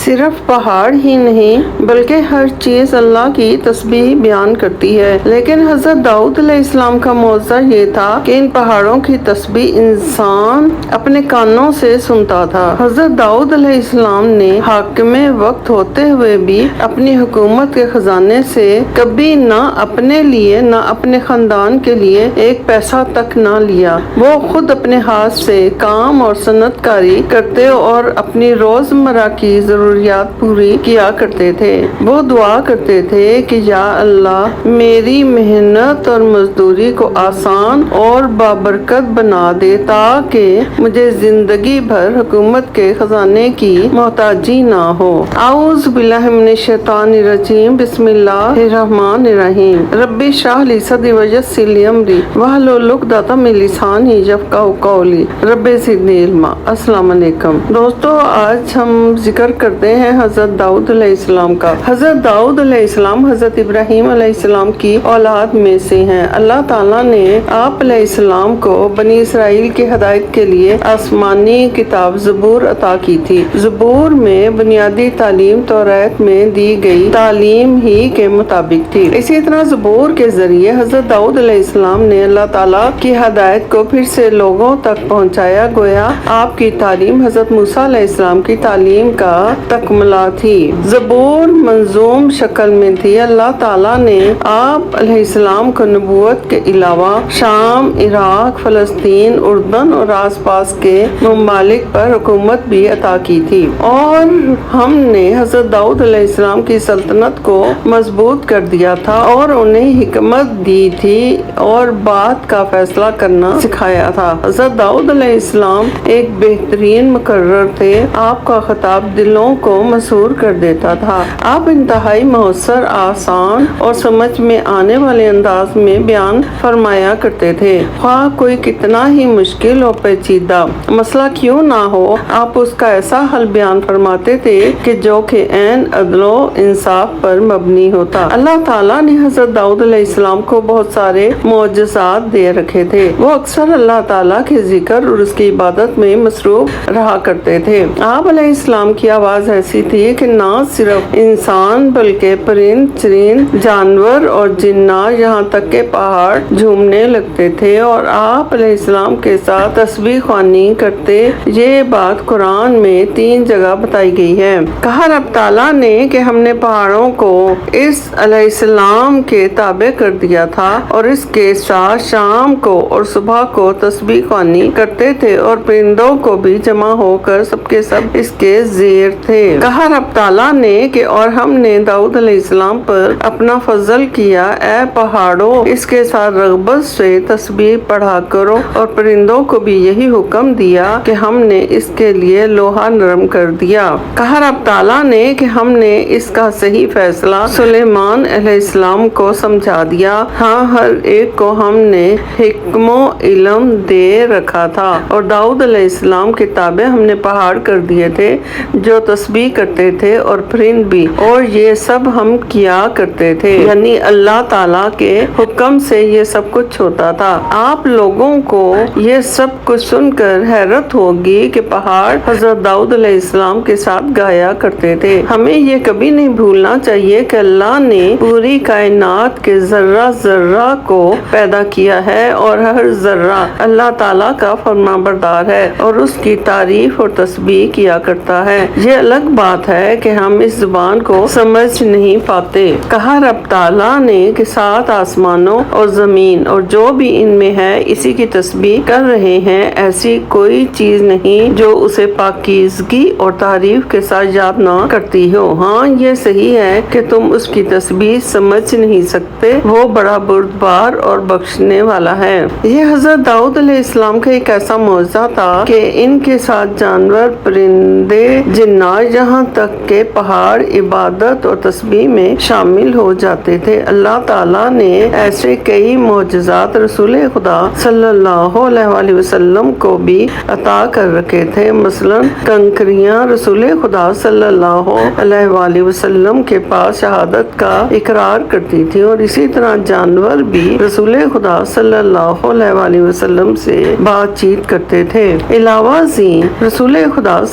صرف پہاڑ ہی نہیں بلکہ ہر چیز اللہ کی تسبیح بیان کرتی ہے، لیکن حضرت داؤد علیہ السلام کا معجزہ یہ تھا کہ ان پہاڑوں کی تسبیح انسان اپنے کانوں سے سنتا تھا۔ حضرت داؤد علیہ السلام نے حاکم وقت ہوتے ہوئے بھی اپنی حکومت کے خزانے سے کبھی نہ اپنے لیے نہ اپنے خاندان کے لیے ایک پیسہ تک نہ لیا۔ وہ خود اپنے ہاتھ سے کام اور صنعت کاری کرتے اور اپنی روزمرہ کی ضروریات پوری کیا کرتے تھے۔ وہ دعا کرتے تھے کہ یا اللہ میری محنت اور مزدوری کو آسان اور بابرکت بنا دے تاکہ مجھے زندگی بھر حکومت کے خزانے کی محتاجی نہ ہو۔ اعوذ باللہ من الشیطان الرجیم، بسم اللہ الرحمن الرحیم۔ رب اشرح لی صدری ویسر لی امری واحلل عقدۃ من لسانی یفقہوا قولی رب زدنی علما۔ السلام علیکم دوستو، آج ہم ذکر کرتے ہیں حضرت داؤد علیہ السلام کا۔ حضرت داؤد علیہ السلام حضرت ابراہیم علیہ السلام کی اولاد میں سے ہیں۔ اللہ تعالیٰ نے آپ علیہ السلام کو بنی اسرائیل کی ہدایت کے لیے آسمانی کتاب زبور عطا کی تھی۔ زبور میں بنیادی تعلیم توریت میں دی گئی تعلیم ہی کے مطابق تھی۔ اسی طرح زبور کے ذریعے حضرت داؤد علیہ السلام نے اللہ تعالیٰ کی ہدایت کو پھر سے لوگوں تک پہنچایا، گویا آپ کی تعلیم حضرت موسیٰ علیہ السلام کی تعلیم کا تکملہ تھی۔ زبور منظوم شکل میں تھی۔ اللہ تعالیٰ نے آپ علیہ السلام کو نبوت کے علاوہ شام، عراق، فلسطین، اردن اور آس پاس کے ممالک پر حکومت بھی عطا کی تھی، اور ہم نے حضرت داؤد علیہ السلام کی سلطنت کو مضبوط کر دیا تھا اور انہیں حکمت دی تھی اور بات کا فیصلہ کرنا سکھایا تھا۔ حضرت داؤد علیہ السلام ایک بہترین مقرر تھے۔ آپ کا خطاب دلوں کو مسحور کر دیتا تھا۔ آپ انتہائی مؤثر، آسان اور سمجھ میں آنے والے انداز میں بیان فرمایا کرتے تھے۔ خواہ کوئی کتنا ہی مشکل اور پیچیدہ مسئلہ کیوں نہ ہو، آپ اس کا ایسا حل بیان فرماتے تھے کہ جو کہ عین عدل و انصاف پر مبنی ہوتا۔ اللہ تعالیٰ نے حضرت داؤد علیہ السلام کو بہت سارے معجزات دے رکھے تھے۔ وہ اکثر اللہ تعالیٰ کے ذکر اور اس کی عبادت میں مصروف رہا کرتے تھے۔ آپ علیہ السلام کی آواز ایسی تھی کہ نہ صرف انسان بلکہ پرند چرند، جانور اور جنات، یہاں تک کہ پہاڑ جھومنے لگتے تھے اور آپ علیہ السلام کے ساتھ تسبیح خوانی کرتے۔ یہ بات قرآن میں 3 جگہ بتائی گئی ہے۔ کہا رب تعالیٰ نے کہ ہم نے پہاڑوں کو اس علیہ السلام کے تابع کر دیا تھا اور اس کے ساتھ شام کو اور صبح کو تسبیح خوانی کرتے تھے، اور پرندوں کو بھی جمع ہو کر سب کے سب اس کے زیر تھے۔ کہا رب تعالیٰ نے کہ اور ہم نے داؤد علیہ السلام پر اپنا فضل کیا، اے پہاڑوں اس کے ساتھ رغبت سے تسبیح پڑھا کرو، اور پرندوں کو بھی یہی حکم دیا کہ ہم نے اس کے لیے لوہا نرم کر دیا۔ کہا رب تعالیٰ نے کہ ہم نے اس کا صحیح فیصلہ سلیمان علیہ السلام کو سمجھا دیا۔ ہاں، ہر ایک کو ہم نے حکم و علم دے رکھا تھا، اور داؤد علیہ السلام کے تابع ہم نے پہاڑ کر دیے تھے جو تسبیح کرتے تھے، اور پرند بھی، اور یہ سب ہم کیا کرتے تھے، یعنی اللہ تعالیٰ کے حکم سے یہ سب کچھ ہوتا تھا۔ آپ لوگوں کو یہ سب کچھ سن کر حیرت ہوگی کہ پہاڑ حضرت داؤد علیہ السلام کے ساتھ گایا کرتے تھے۔ ہمیں یہ کبھی نہیں بھولنا چاہیے کہ اللہ نے پوری کائنات کے ذرہ ذرہ کو پیدا کیا ہے، اور ہر ذرہ اللہ تعالیٰ کا فرما بردار ہے اور اس کی تعریف اور تسبیح کیا کرتا ہے۔ یہ الگ بات ہے کہ ہم اس زبان کو سمجھ نہیں پاتے۔ کہا رب تعالیٰ نے کہ 7 آسمانوں اور زمین اور جو بھی ان میں ہے اسی کی تسبیح کر رہے ہیں، ایسی کوئی چیز نہیں جو اسے پاکیزگی اور تعریف کے ساتھ یاد نہ کرتی ہو۔ ہاں، یہ صحیح ہے کہ تم اس کی تسبیح سمجھ نہیں سکتے، وہ بڑا بردبار اور بخشنے والا ہے۔ یہ حضرت داؤد علیہ السلام کا ایک ایسا معجزہ تھا کہ ان کے ساتھ جانور، پرندے، جنات، یہاں تک کہ پہاڑ عبادت اور تسبیح میں شامل ہو جاتے تھے۔ اللہ تعالیٰ نے ایسے کئی معجزات رسول خدا صلی اللہ علیہ وآلہ وسلم کو بھی عطا کر رکھے تھے۔ مثلا کنکریاں رسول خدا صلی اللہ علیہ وآلہ وسلم کے پاس شہادت کا اقرار کرتی تھی، اور اسی طرح جانور بھی رسول خدا صلی اللہ علیہ وآلہ وسلم سے بات چیت کرتے تھے۔ علاوہ ازیں رسول خدا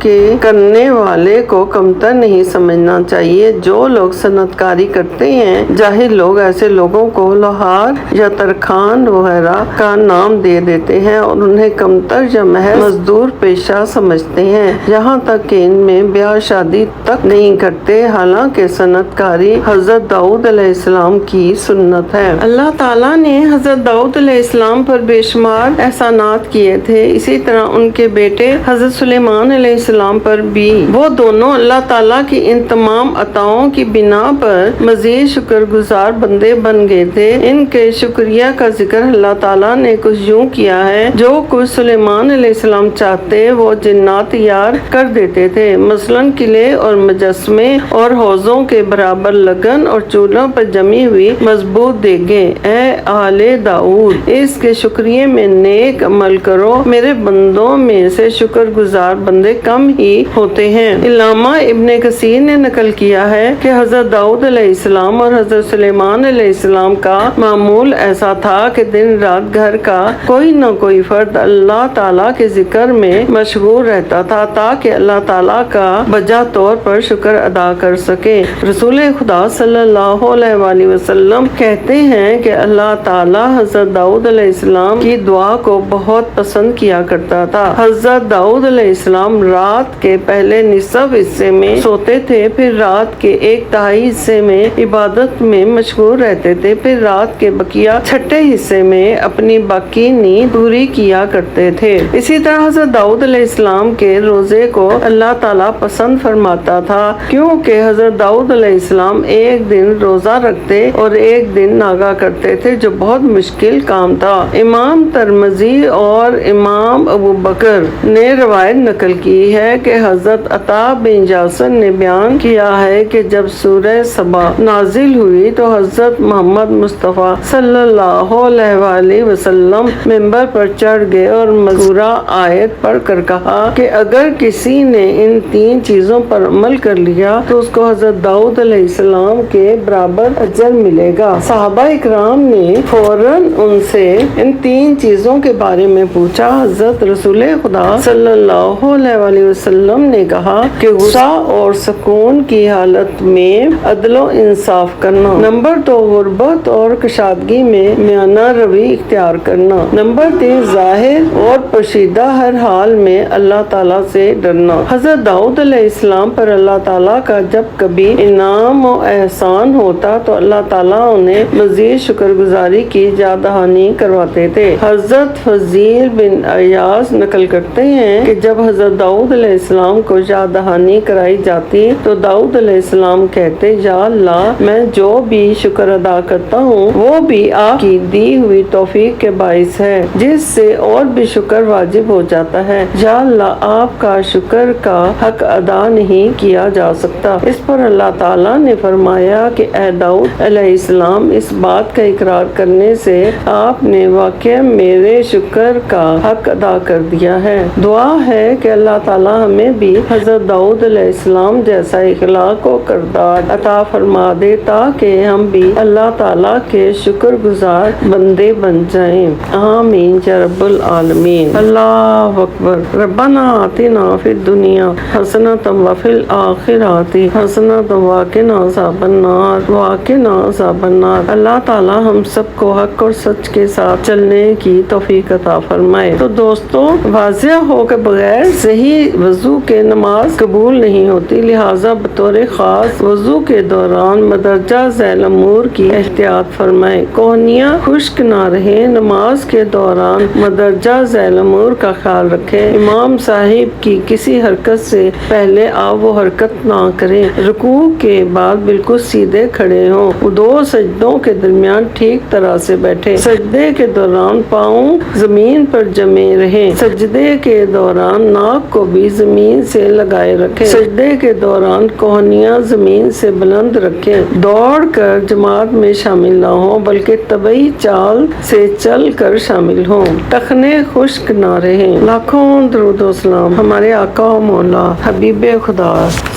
کے کرنے والے کو کمتر نہیں سمجھنا چاہیے۔ جو لوگ صنعت کاری کرتے ہیں، جاہل لوگ ایسے لوگوں کو لوہار یا ترکھان وغیرہ کا نام دے دیتے ہیں اور انہیں کمتر یا محض مزدور پیشہ سمجھتے ہیں، یہاں تک کہ ان میں بیاہ شادی تک نہیں کرتے، حالانکہ صنعت کاری حضرت داؤد علیہ السلام کی سنت ہے۔ اللہ تعالیٰ نے حضرت داؤد علیہ السلام پر بے شمار احسانات کیے تھے، اسی طرح ان کے بیٹے حضرت سلیمان علیہ السلام پر بھی۔ وہ دونوں اللہ تعالیٰ کی ان تمام عطاؤں کی بنا پر مزید شکر گزار بندے بن گئے تھے۔ ان کے شکریہ کا ذکر اللہ تعالیٰ نے کچھ یوں کیا ہے، جو کچھ سلیمان علیہ السلام چاہتے وہ جنات تیار کر دیتے تھے، مثلاً قلعے اور مجسمے اور حوضوں کے برابر لگن اور چولہوں پر جمی ہوئی مضبوط دیگیں۔ اے آل داؤد، اس کے شکریہ میں نیک عمل کرو، میرے بندوں میں سے شکر گزار بندے کم ہی ہوتے ہیں۔ علامہ ابن کثیر نے نقل کیا ہے کہ حضرت داؤد علیہ السلام اور حضرت سلیمان علیہ السلام کا معمول ایسا تھا کہ دن رات گھر کا کوئی نہ کوئی فرد اللہ تعالیٰ کے ذکر میں مشغول رہتا تھا تاکہ اللہ تعالیٰ کا بجا طور پر شکر ادا کر سکے۔ رسول خدا صلی اللہ علیہ وآلہ وسلم کہتے ہیں کہ اللہ تعالیٰ حضرت داؤد علیہ السلام کی دعا کو بہت پسند کیا کرتا تھا۔ حضرت داؤد علیہ السلام رات کے پہلے نصف حصے میں سوتے تھے، پھر رات کے ایک تہائی حصے میں عبادت میں مشغول رہتے تھے، پھر رات کے بقیہ چھٹے حصے میں اپنی باقی نیند پوری کیا کرتے تھے۔ اسی طرح حضرت داؤد علیہ السلام کے روزے کو اللہ تعالیٰ پسند فرماتا تھا، کیونکہ حضرت داؤد علیہ السلام ایک دن روزہ رکھتے اور ایک دن ناگا کرتے تھے، جو بہت مشکل کام تھا۔ امام ترمذی اور امام ابو بکر نے روایت نقل کی ہے کہ حضرت عطا بن جاسر نے بیان کیا ہے کہ جب سورہ سبا نازل ہوئی تو حضرت محمد مصطفیٰ صلی اللہ علیہ وآلہ وسلم ممبر پر چڑھ گئے اور مذکورہ آیت پڑھ کر کہا کہ اگر کسی نے ان 3 چیزوں پر عمل کر لیا تو اس کو حضرت داؤد علیہ السلام کے برابر اجر ملے گا۔ صحابہ اکرام نے فوراً ان سے ان 3 چیزوں کے بارے میں پوچھا۔ حضرت رسول خدا صلی اللہ علیہ وآلہ وسلم نے کہا کہ غصہ اور سکون کی حالت میں عدل و انصاف کرنا، نمبر 2 غربت اور کشادگی میں میانہ روی اختیار کرنا، نمبر 3 ظاہر اور پوشیدہ ہر حال میں اللہ تعالیٰ سے ڈرنا۔ حضرت داؤد علیہ السلام پر اللہ تعالیٰ کا جب کبھی انعام و احسان ہوتا تو اللہ تعالیٰ انہیں مزید شکر گزاری کی یاد دہانی کرواتے تھے۔ حضرت فضیل بن عیاض نقل کرتے ہیں کہ جب حضرت داؤد علیہ السلام کو یاد دہانی کرائی جاتی تو داؤد علیہ السلام کہتے، یا اللہ، میں جو بھی شکر ادا کرتا ہوں وہ بھی آپ کی دی ہوئی توفیق کے باعث ہے، جس سے اور بھی شکر واجب ہو جاتا ہے۔ یا اللہ، آپ کا شکر کا حق ادا نہیں کیا جا سکتا۔ اس پر اللہ تعالیٰ نے فرمایا کہ اے داؤد علیہ السلام، اس بات کا اقرار کرنے سے آپ نے واقع میرے شکر کا حق ادا کر دیا ہے۔ دعا ہے کہ اللہ تعالیٰ ہمیں بھی حضرت داؤد علیہ السلام جیسا اخلاق و کردار عطا فرما دے تاکہ ہم بھی اللہ تعالیٰ کے شکر گزار بندے بن جائیں۔ آمین یا رب العالمین۔ اللہ اکبر۔ ربنا آتنا فی الدنیا حسنۃ وفی الآخرۃ حسنۃ وقنا عذاب النار وقنا عذاب النار۔ اللہ تعالیٰ ہم سب کو حق اور سچ کے ساتھ چلنے کی توفیق عطا فرمائے۔ تو دوستوں، واضح ہو کہ بغیر صحیح وضو کے نماز قبول نہیں ہوتی، لہٰذا بطور خاص وضو کے دوران مدرجہ ذیل امور کی احتیاط فرمائیں۔ کوہنیاں خشک نہ رہیں، نماز کے دوران مدرجہ ذیل امور کا خیال رکھیں۔ امام صاحب کی کسی حرکت سے پہلے آپ وہ حرکت نہ کریں۔ رکوع کے بعد بالکل سیدھے کھڑے ہوں، 2 سجدوں کے درمیان ٹھیک طرح سے بیٹھیں۔ سجدے کے دوران پاؤں زمین پر جمے رہیں۔ سجدے کے دوران ناک کو بھی زمین سے لگائے رکھیں۔ سجدے کے دوران کوہنیاں زمین سے بلند رکھیں۔ دوڑ کر جماعت میں شامل نہ ہوں بلکہ طبیعی چال سے چل کر شامل ہوں۔ ٹخنے خشک نہ رہیں۔ لاکھوں درود و سلام ہمارے آقا و مولا حبیب خدا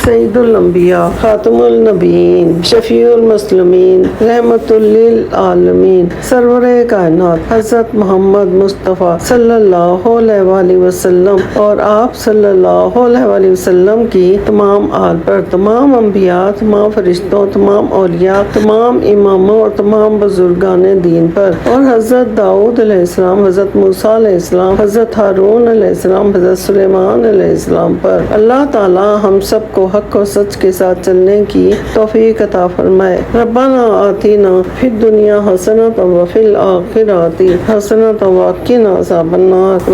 سید الانبیاء خاتم النبیین شفیع المسلمین رحمت للعالمین سرور کائنات حضرت محمد مصطفیٰ صلی اللہ علیہ وآلہ وسلم اور آپ صلی اللہ علیہ وآلہ وسلم کی تمام آل پر، تمام انبیاء، تمام فرشتوں، تمام اولیاء، تمام اماموں اور تمام بزرگان دین پر، اور حضرت داؤد علیہ السلام، حضرت موسیٰ علیہ السلام، حضرت ہارون علیہ السلام، حضرت سلیمان علیہ السلام پر۔ اللہ تعالی ہم سب کو حق و سچ کے ساتھ چلنے کی توفیق عطا فرمائے۔ ربنا آتینا فی الدنیا حسنۃ وفی الآخرۃ حسنۃ وقنا عذاب النار۔